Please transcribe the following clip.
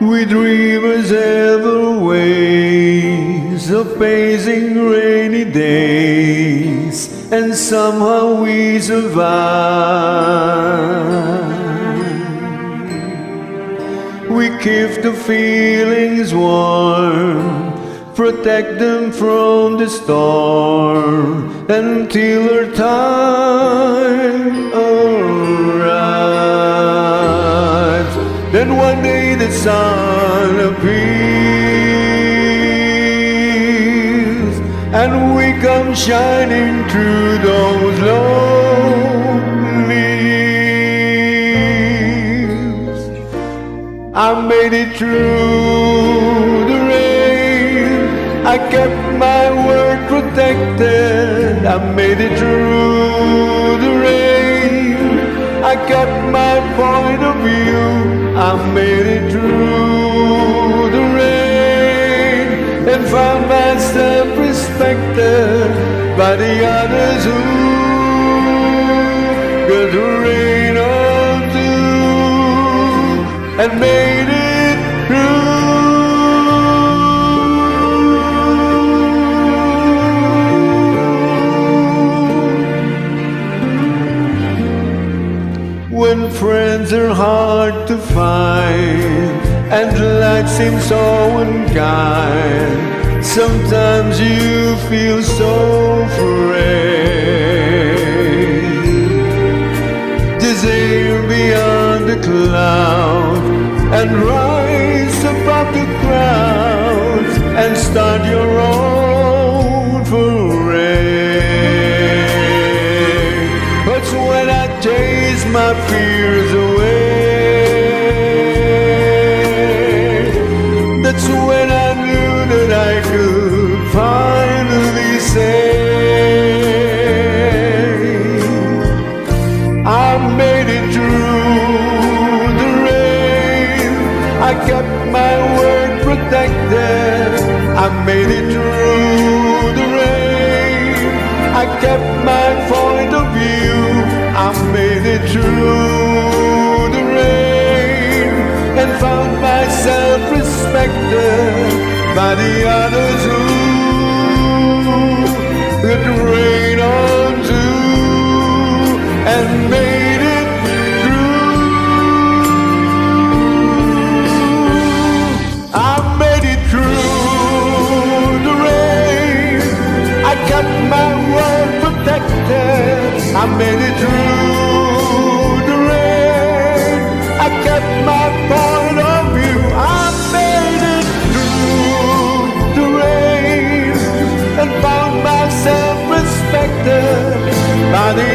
We dreamers have our ways of facing rainy days, and somehow we survive. We keep the feelings warm, protect them from the storm until our time arrives. Then one day the sun appears, and we come shining through those lonely years. I made it through the rain, I kept my word protected. I made it through the rain, I kept my point of view. I made it through the rain, and found myself respected by the others who got the rain on too, and made it through. When friends are hard to find and life seems so unkind, sometimes you feel so afraid. Desire beyond the cloud and rise above the crowds and start your own foray. That's when I chase my fears away. That's when I knew that I could finally say, I made it through the rain, I kept my word protected. I made it through the rain, I kept my point of view. I made it through the rain, and found myself respected by the others who got the rain on too, and made it through. I made it through the rain, I got my word protected. I made it through the rain, I kept my point of view. I made it through the rain, and found myself respected by the